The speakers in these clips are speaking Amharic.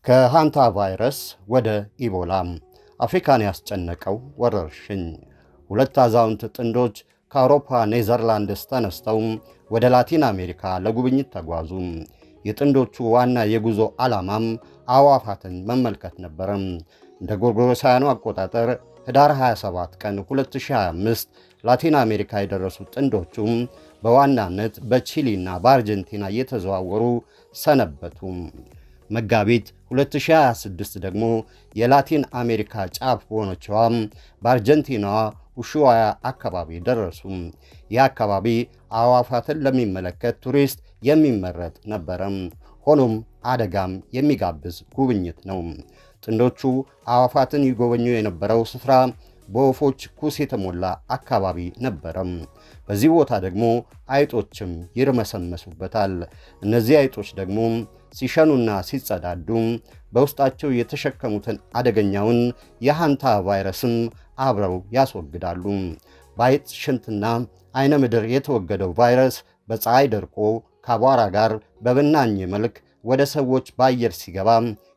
ከሃንታ ቫይረስ ወደ ኢቦላ አፍሪካን ያስጨነቀው ወረርሽኝ። ሁለት አዛውንት ጥንዶች ከአውሮፓ ኔዘርላንድስ ተነስተው ወደ ላቲን አሜሪካ ለጉብኝት ተጓዙ። የጥንዶቹ ዋና የጉዞ ዓላማም አዕዋፋትን መመልከት ነበረ። እንደ ጎርጎሮሳውያኑ አቆጣጠር ህዳር 27 ቀን 2025 ላቲን አሜሪካ የደረሱት ጥንዶቹ በዋናነት በቺሊና በአርጀንቲና እየተዘዋወሩ ሰነበቱ። መጋቢት 2026 ደግሞ የላቲን አሜሪካ ጫፍ በሆነችዋ በአርጀንቲናዋ ውሹዋያ አካባቢ ደረሱ። ይህ አካባቢ አዕዋፋትን ለሚመለከት ቱሪስት የሚመረጥ ነበረ። ሆኖም አደጋም የሚጋብዝ ጉብኝት ነው። ጥንዶቹ አዕዋፋትን ይጎበኙ የነበረው ስፍራ በወፎች ኩስ የተሞላ አካባቢ ነበረ። በዚህ ቦታ ደግሞ አይጦችም ይርመሰመሱበታል። እነዚህ አይጦች ደግሞ ሲሸኑና ሲጸዳዱ በውስጣቸው የተሸከሙትን አደገኛውን የሃንታ ቫይረስም አብረው ያስወግዳሉ። በአይጥ ሽንትና አይነ ምድር የተወገደው ቫይረስ በፀሐይ ደርቆ ከአቧራ ጋር በብናኝ መልክ ወደ ሰዎች በአየር ሲገባ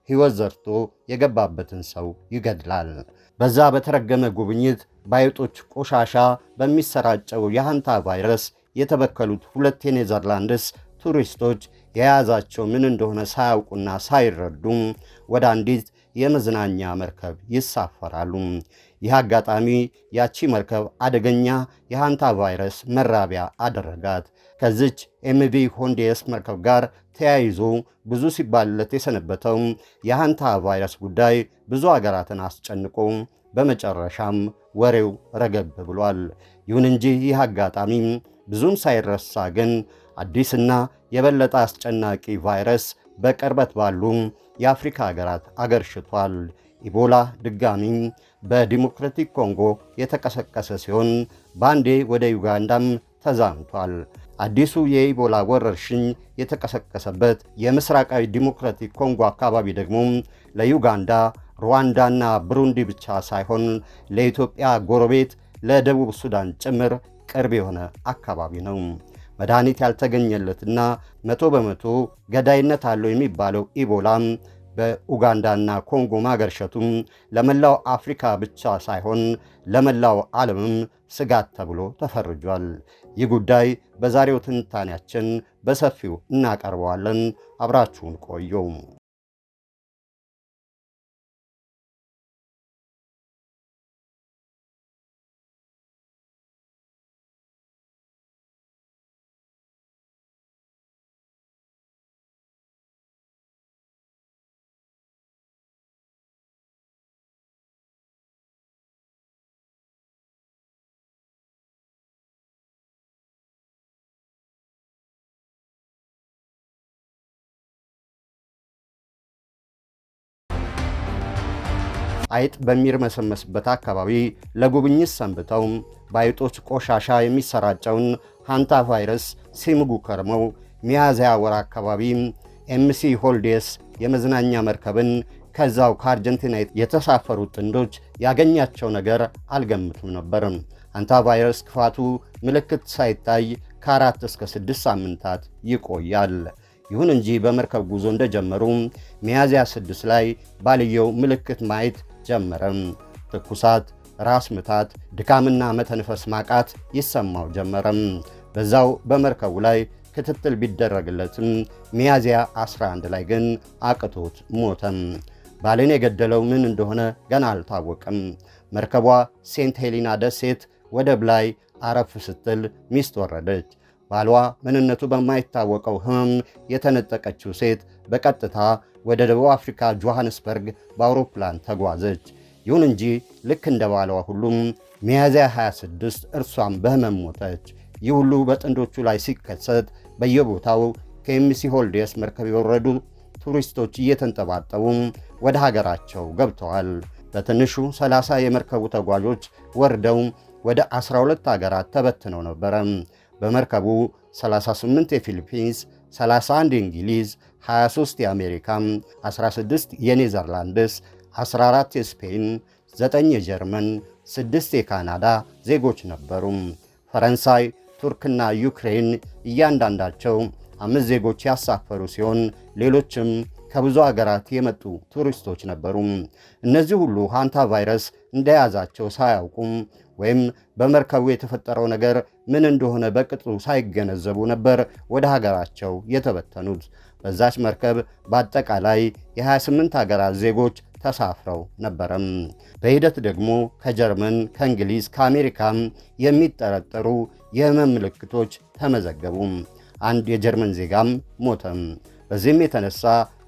ሕይወት ዘርቶ የገባበትን ሰው ይገድላል። በዛ በተረገመ ጉብኝት በአይጦች ቆሻሻ በሚሰራጨው የሃንታ ቫይረስ የተበከሉት ሁለት የኔዘርላንድስ ቱሪስቶች የያዛቸው ምን እንደሆነ ሳያውቁና ሳይረዱ ወደ አንዲት የመዝናኛ መርከብ ይሳፈራሉ። ይህ አጋጣሚ ያቺ መርከብ አደገኛ የሃንታ ቫይረስ መራቢያ አደረጋት። ከዚች ኤምቪ ሆንዴስ መርከብ ጋር ተያይዞ ብዙ ሲባልለት የሰነበተው የሃንታ ቫይረስ ጉዳይ ብዙ አገራትን አስጨንቆ በመጨረሻም ወሬው ረገብ ብሏል። ይሁን እንጂ ይህ አጋጣሚ ብዙም ሳይረሳ ግን አዲስና የበለጠ አስጨናቂ ቫይረስ በቅርበት ባሉ የአፍሪካ ሀገራት አገርሽቷል። ኢቦላ ድጋሚ በዲሞክራቲክ ኮንጎ የተቀሰቀሰ ሲሆን በአንዴ ወደ ዩጋንዳም ተዛምቷል። አዲሱ የኢቦላ ወረርሽኝ የተቀሰቀሰበት የምስራቃዊ ዲሞክራቲክ ኮንጎ አካባቢ ደግሞ ለዩጋንዳ፣ ሩዋንዳና ብሩንዲ ብቻ ሳይሆን ለኢትዮጵያ ጎረቤት ለደቡብ ሱዳን ጭምር ቅርብ የሆነ አካባቢ ነው። መድኃኒት ያልተገኘለትና 100% ገዳይነት አለው የሚባለው ኢቦላም በኡጋንዳና ኮንጎ ማገርሸቱም ለመላው አፍሪካ ብቻ ሳይሆን ለመላው ዓለምም ስጋት ተብሎ ተፈርጇል። ይህ ጉዳይ በዛሬው ትንታኔያችን በሰፊው እናቀርበዋለን። አብራችሁን ቆዩ። አይጥ በሚርመሰመስበት አካባቢ ለጉብኝት ሰንብተው በአይጦች ቆሻሻ የሚሰራጨውን ሃንታ ቫይረስ ሲምጉ ከርመው ሚያዝያ ወር አካባቢ ኤምሲ ሆልዴስ የመዝናኛ መርከብን ከዛው ከአርጀንቲና የተሳፈሩት ጥንዶች ያገኛቸው ነገር አልገምቱም ነበር። ሃንታ ቫይረስ ክፋቱ ምልክት ሳይታይ ከ4 እስከ 6 ሳምንታት ይቆያል። ይሁን እንጂ በመርከብ ጉዞ እንደጀመሩ ሚያዝያ 6 ላይ ባልየው ምልክት ማየት ጀመረ። ትኩሳት፣ ራስ ምታት፣ ድካምና መተንፈስ ማቃት ይሰማው ጀመረ። በዛው በመርከቡ ላይ ክትትል ቢደረግለትም ሚያዝያ 11 ላይ ግን አቅቶት ሞተ። ባልን የገደለው ምን እንደሆነ ገና አልታወቀም። መርከቧ ሴንት ሄሊና ደሴት ወደብ ላይ አረፍ ስትል ሚስት ወረደች። ባሏ ምንነቱ በማይታወቀው ሕመም የተነጠቀችው ሴት በቀጥታ ወደ ደቡብ አፍሪካ ጆሐንስበርግ በአውሮፕላን ተጓዘች። ይሁን እንጂ ልክ እንደ ባሏ ሁሉም ሚያዝያ 26 እርሷም በሕመም ሞተች። ይህ ሁሉ በጥንዶቹ ላይ ሲከሰት በየቦታው ከኤምሲ ሆልዴስ መርከብ የወረዱ ቱሪስቶች እየተንጠባጠቡ ወደ ሀገራቸው ገብተዋል። በትንሹ 30 የመርከቡ ተጓዦች ወርደው ወደ 12 ሀገራት ተበትነው ነበረ። በመርከቡ 38 የፊሊፒንስ፣ 31 የእንግሊዝ፣ 23 የአሜሪካ፣ 16 የኔዘርላንድስ፣ 14 የስፔን፣ 9 የጀርመን፣ 6 የካናዳ ዜጎች ነበሩ። ፈረንሳይ፣ ቱርክና ዩክሬን እያንዳንዳቸው 5 ዜጎች ያሳፈሩ ሲሆን ሌሎችም ከብዙ ሀገራት የመጡ ቱሪስቶች ነበሩ። እነዚህ ሁሉ ሃንታ ቫይረስ እንደያዛቸው ሳያውቁም ወይም በመርከቡ የተፈጠረው ነገር ምን እንደሆነ በቅጡ ሳይገነዘቡ ነበር ወደ ሀገራቸው የተበተኑት። በዛች መርከብ በአጠቃላይ የ28 ሀገራት ዜጎች ተሳፍረው ነበረም። በሂደት ደግሞ ከጀርመን፣ ከእንግሊዝ፣ ከአሜሪካም የሚጠረጠሩ የህመም ምልክቶች ተመዘገቡ። አንድ የጀርመን ዜጋም ሞተም። በዚህም የተነሳ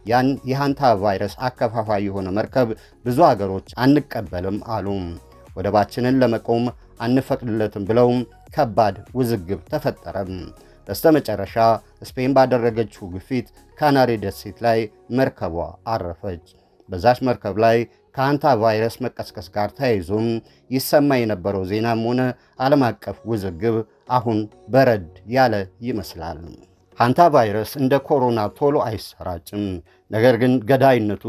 ያን የሃንታ ቫይረስ አከፋፋይ የሆነ መርከብ ብዙ ሀገሮች አንቀበልም አሉ። ወደባችንን ለመቆም አንፈቅድለትም ብለው ከባድ ውዝግብ ተፈጠረ። በስተመጨረሻ ስፔን ባደረገችው ግፊት ካናሪ ደሴት ላይ መርከቧ አረፈች። በዛች መርከብ ላይ ከሃንታ ቫይረስ መቀስቀስ ጋር ተያይዞም ይሰማ የነበረው ዜናም ሆነ ዓለም አቀፍ ውዝግብ አሁን በረድ ያለ ይመስላል። ሃንታ ቫይረስ እንደ ኮሮና ቶሎ አይሰራጭም፣ ነገር ግን ገዳይነቱ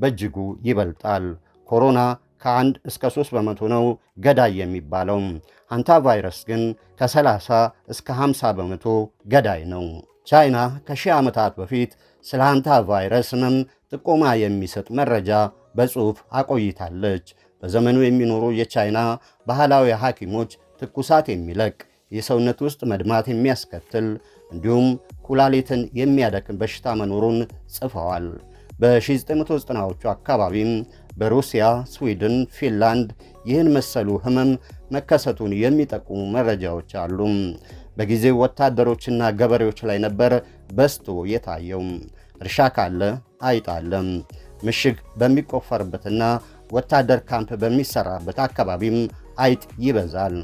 በእጅጉ ይበልጣል። ኮሮና ከ1 እስከ 3 በመቶ ነው ገዳይ የሚባለው። ሃንታ ቫይረስ ግን ከ30 እስከ 50 በመቶ ገዳይ ነው። ቻይና ከሺህ ዓመታት በፊት ስለ ሃንታ ቫይረስ ህመም ጥቆማ የሚሰጥ መረጃ በጽሑፍ አቆይታለች። በዘመኑ የሚኖሩ የቻይና ባህላዊ ሐኪሞች ትኩሳት የሚለቅ የሰውነት ውስጥ መድማት የሚያስከትል እንዲሁም ኩላሊትን የሚያደክም በሽታ መኖሩን ጽፈዋል። በ1990ዎቹ አካባቢም በሩሲያ፣ ስዊድን፣ ፊንላንድ ይህን መሰሉ ህመም መከሰቱን የሚጠቁሙ መረጃዎች አሉ። በጊዜው ወታደሮችና ገበሬዎች ላይ ነበር በዝቶ የታየው። እርሻ ካለ አይጥ አለ። ምሽግ በሚቆፈርበትና ወታደር ካምፕ በሚሰራበት አካባቢም አይጥ ይበዛል።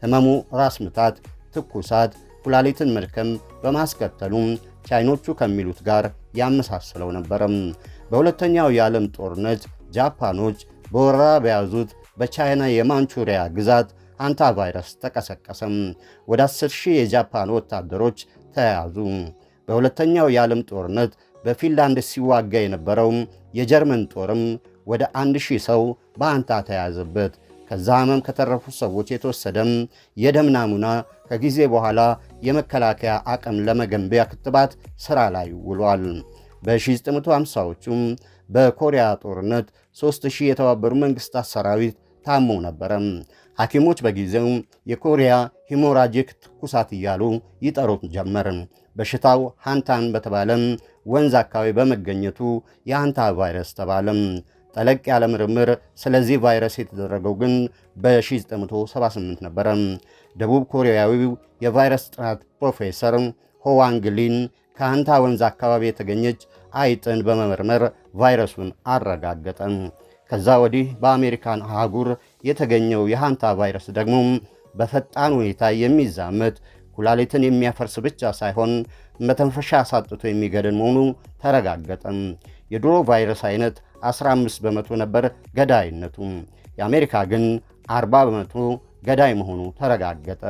ህመሙ ራስ ምታት፣ ትኩሳት፣ ኩላሊትን መድከም በማስከተሉም ቻይኖቹ ከሚሉት ጋር ያመሳስለው ነበረም። በሁለተኛው የዓለም ጦርነት ጃፓኖች በወረራ በያዙት በቻይና የማንቹሪያ ግዛት ሃንታ ቫይረስ ተቀሰቀሰም። ወደ 10,000 የጃፓን ወታደሮች ተያዙ። በሁለተኛው የዓለም ጦርነት በፊንላንድ ሲዋጋ የነበረው የጀርመን ጦርም ወደ 1,000 ሰው በሃንታ ተያዘበት። ከዛ ህመም ከተረፉ ሰዎች የተወሰደም የደም ናሙና ከጊዜ በኋላ የመከላከያ አቅም ለመገንቢያ ክትባት ሥራ ላይ ውሏል። በ1950ዎቹም በኮሪያ ጦርነት 3,000 የተባበሩ መንግስታት ሰራዊት ታሞ ነበረ። ሐኪሞች በጊዜው የኮሪያ ሂሞራጂክ ትኩሳት እያሉ ይጠሩት ጀመር። በሽታው ሃንታን በተባለም ወንዝ አካባቢ በመገኘቱ የሃንታ ቫይረስ ተባለም። ጠለቅ ያለ ምርምር ስለዚህ ቫይረስ የተደረገው ግን በ1978 ነበረ። ደቡብ ኮሪያዊው የቫይረስ ጥናት ፕሮፌሰር ሆዋንግ ሊን ከሃንታ ወንዝ አካባቢ የተገኘች አይጥን በመመርመር ቫይረሱን አረጋገጠ። ከዛ ወዲህ በአሜሪካን አህጉር የተገኘው የሃንታ ቫይረስ ደግሞ በፈጣን ሁኔታ የሚዛመት ኩላሊትን የሚያፈርስ ብቻ ሳይሆን መተንፈሻ አሳጥቶ የሚገድል መሆኑ ተረጋገጠ። የድሮ ቫይረስ አይነት 15 በመቶ ነበር ገዳይነቱ። የአሜሪካ ግን 40 በመቶ ገዳይ መሆኑ ተረጋገጠ።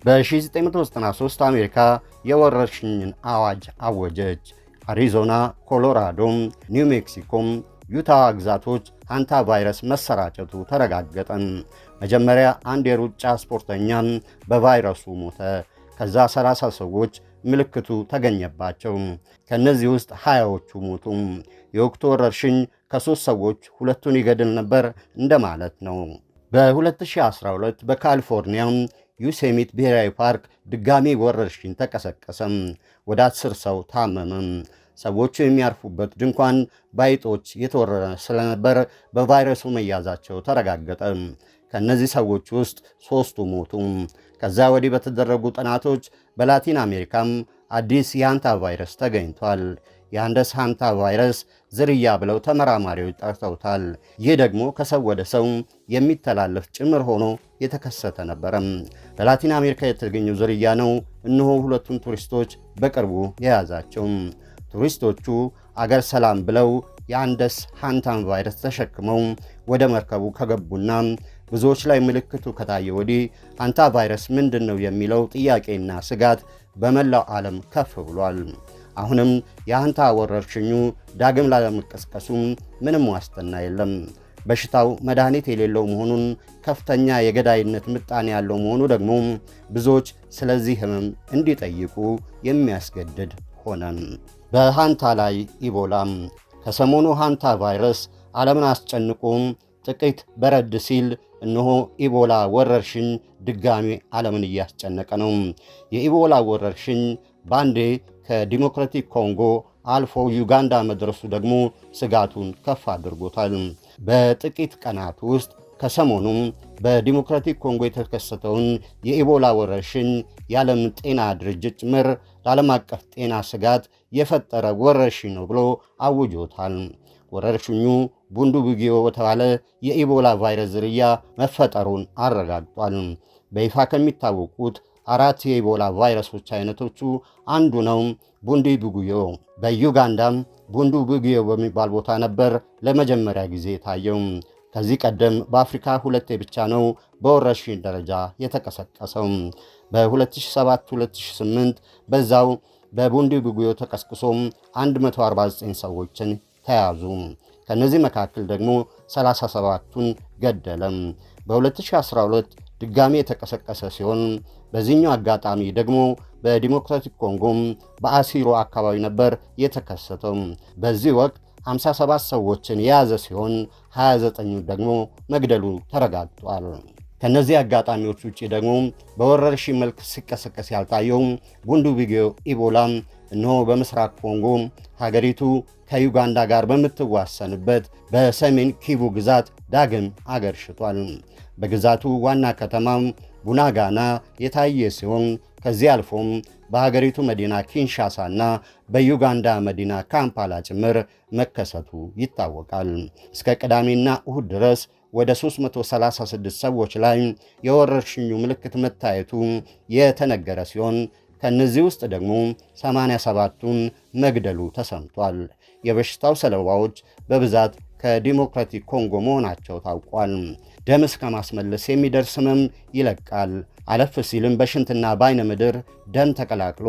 በ1993 አሜሪካ የወረርሽኝን አዋጅ አወጀች። አሪዞና፣ ኮሎራዶ፣ ኒው ሜክሲኮም ዩታ ግዛቶች ሃንታ ቫይረስ መሰራጨቱ ተረጋገጠ። መጀመሪያ አንድ የሩጫ ስፖርተኛ በቫይረሱ ሞተ። ከዛ 30 ሰዎች ምልክቱ ተገኘባቸው። ከነዚህ ውስጥ 20ዎቹ ሞቱ። የወቅቱ ወረርሽኝ ከ3 ሰዎች 2ቱን ይገድል ነበር እንደማለት ነው። በ2012 በካሊፎርኒያ ዩሴሚት ብሔራዊ ፓርክ ድጋሚ ወረርሽኝ ተቀሰቀሰ። ወደ 10 ሰው ታመመ። ሰዎቹ የሚያርፉበት ድንኳን በአይጦች የተወረረ ስለነበር በቫይረሱ መያዛቸው ተረጋገጠ። ከእነዚህ ሰዎች ውስጥ 3ቱ ሞቱ። ከዛ ወዲህ በተደረጉ ጥናቶች በላቲን አሜሪካም አዲስ የሃንታ ቫይረስ ተገኝቷል። የአንደስ ሃንታ ቫይረስ ዝርያ ብለው ተመራማሪዎች ጠርተውታል። ይህ ደግሞ ከሰው ወደ ሰው የሚተላለፍ ጭምር ሆኖ የተከሰተ ነበረ። በላቲን አሜሪካ የተገኘው ዝርያ ነው። እነሆ 2ቱን ቱሪስቶች በቅርቡ የያዛቸው። ቱሪስቶቹ አገር ሰላም ብለው የአንደስ ሃንታን ቫይረስ ተሸክመው ወደ መርከቡ ከገቡና ብዙዎች ላይ ምልክቱ ከታየ ወዲህ ሃንታ ቫይረስ ምንድን ነው የሚለው ጥያቄና ስጋት በመላው ዓለም ከፍ ብሏል። አሁንም የሃንታ ወረርሽኙ ዳግም ላለመቀስቀሱ ምንም ዋስትና የለም። በሽታው መድኃኒት የሌለው መሆኑን፣ ከፍተኛ የገዳይነት ምጣኔ ያለው መሆኑ ደግሞ ብዙዎች ስለዚህ ህመም እንዲጠይቁ የሚያስገድድ ሆነ። በሃንታ ላይ ኢቦላ። ከሰሞኑ ሃንታ ቫይረስ ዓለምን አስጨንቆ ጥቂት በረድ ሲል እነሆ ኢቦላ ወረርሽኝ ድጋሚ ዓለምን እያስጨነቀ ነው። የኢቦላ ወረርሽኝ ባንዴ ከዲሞክራቲክ ኮንጎ አልፎ ዩጋንዳ መድረሱ ደግሞ ስጋቱን ከፍ አድርጎታል። በጥቂት ቀናት ውስጥ ከሰሞኑም በዲሞክራቲክ ኮንጎ የተከሰተውን የኢቦላ ወረርሽኝ የዓለም ጤና ድርጅት ጭምር ለዓለም አቀፍ ጤና ስጋት የፈጠረ ወረርሽኝ ነው ብሎ አውጆታል። ወረርሽኙ ቡንዱቡጊዮ በተባለ የኢቦላ ቫይረስ ዝርያ መፈጠሩን አረጋግጧል። በይፋ ከሚታወቁት 4 የኢቦላ ቫይረሶች አይነቶቹ አንዱ ነው ቡንዱቡጊዮ። በዩጋንዳም ቡንዱቡጊዮ በሚባል ቦታ ነበር ለመጀመሪያ ጊዜ የታየው። ከዚህ ቀደም በአፍሪካ 2 ብቻ ነው በወረርሽኝ ደረጃ የተቀሰቀሰው። በ2007-2008 በዛው በቡንዱቡጊዮ ተቀስቅሶ 149 ሰዎችን ተያዙ። ከነዚህ መካከል ደግሞ 37ቱን ገደለም። በ2012 ድጋሚ የተቀሰቀሰ ሲሆን በዚህኛው አጋጣሚ ደግሞ በዲሞክራቲክ ኮንጎም በአሲሮ አካባቢ ነበር የተከሰተው። በዚህ ወቅት 57 ሰዎችን የያዘ ሲሆን 29ኙ ደግሞ መግደሉ ተረጋግጧል። ከነዚህ አጋጣሚዎች ውጪ ደግሞ በወረርሽኝ መልክ ሲቀሰቀስ ያልታየው ቡንዱቡጊዮ ኢቦላ እነሆ በምስራቅ ኮንጎ ሀገሪቱ ከዩጋንዳ ጋር በምትዋሰንበት በሰሜን ኪቩ ግዛት ዳግም አገርሽቷል። በግዛቱ ዋና ከተማም ቡናጋና የታየ ሲሆን ከዚህ አልፎም በሀገሪቱ መዲና ኪንሻሳና በዩጋንዳ መዲና ካምፓላ ጭምር መከሰቱ ይታወቃል። እስከ ቅዳሜና እሁድ ድረስ ወደ 336 ሰዎች ላይ የወረርሽኙ ምልክት መታየቱ የተነገረ ሲሆን ከነዚህ ውስጥ ደግሞ 87ቱን መግደሉ ተሰምቷል። የበሽታው ሰለባዎች በብዛት ከዲሞክራቲክ ኮንጎ መሆናቸው ታውቋል። ደም እስከ ማስመለስ የሚደርስ ህመም ይለቃል። አለፍ ሲልም በሽንትና በአይነ ምድር ደም ተቀላቅሎ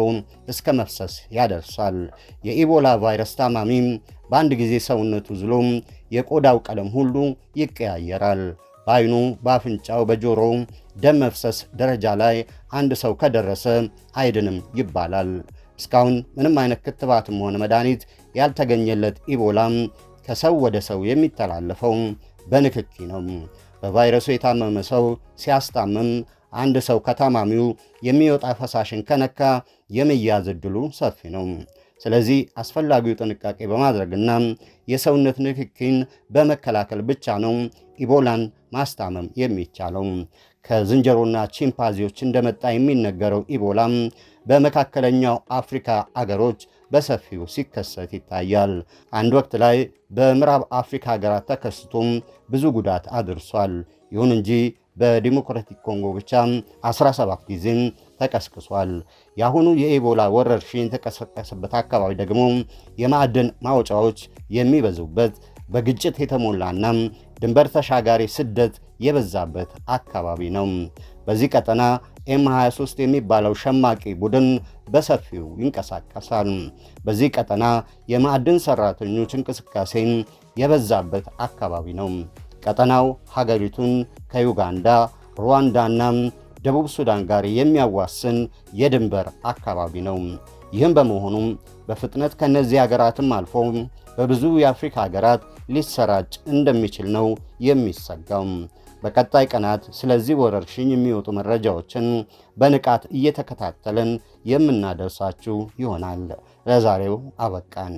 እስከ መፍሰስ ያደርሳል። የኢቦላ ቫይረስ ታማሚም በአንድ ጊዜ ሰውነቱ ዝሎም የቆዳው ቀለም ሁሉ ይቀያየራል። በአይኑ፣ በአፍንጫው፣ በጆሮው ደም መፍሰስ ደረጃ ላይ አንድ ሰው ከደረሰ አይድንም ይባላል። እስካሁን ምንም አይነት ክትባትም ሆነ መድኃኒት ያልተገኘለት ኢቦላም ከሰው ወደ ሰው የሚተላለፈው በንክኪ ነው። በቫይረሱ የታመመ ሰው ሲያስታምም አንድ ሰው ከታማሚው የሚወጣ ፈሳሽን ከነካ የመያዝ ዕድሉ ሰፊ ነው። ስለዚህ አስፈላጊው ጥንቃቄ በማድረግና የሰውነት ንክኪን በመከላከል ብቻ ነው ኢቦላን ማስታመም የሚቻለው። ከዝንጀሮና ቺምፓንዚዎች እንደመጣ የሚነገረው ኢቦላም በመካከለኛው አፍሪካ አገሮች በሰፊው ሲከሰት ይታያል። አንድ ወቅት ላይ በምዕራብ አፍሪካ ሀገራት ተከስቶም ብዙ ጉዳት አድርሷል። ይሁን እንጂ በዲሞክራቲክ ኮንጎ ብቻ 17 ጊዜም ተቀስቅሷል። የአሁኑ የኢቦላ ወረርሽኝ የተቀሰቀሰበት አካባቢ ደግሞ የማዕድን ማውጫዎች የሚበዙበት በግጭት የተሞላና ድንበር ተሻጋሪ ስደት የበዛበት አካባቢ ነው። በዚህ ቀጠና M23 የሚባለው ሸማቂ ቡድን በሰፊው ይንቀሳቀሳል። በዚህ ቀጠና የማዕድን ሰራተኞች እንቅስቃሴ የበዛበት አካባቢ ነው። ቀጠናው ሀገሪቱን ከዩጋንዳ፣ ሩዋንዳና ደቡብ ሱዳን ጋር የሚያዋስን የድንበር አካባቢ ነው። ይህም በመሆኑም በፍጥነት ከነዚህ ሀገራትም አልፎ በብዙ የአፍሪካ ሀገራት ሊሰራጭ እንደሚችል ነው የሚሰጋው። በቀጣይ ቀናት ስለዚህ ወረርሽኝ የሚወጡ መረጃዎችን በንቃት እየተከታተልን የምናደርሳችሁ ይሆናል። ለዛሬው አበቃን።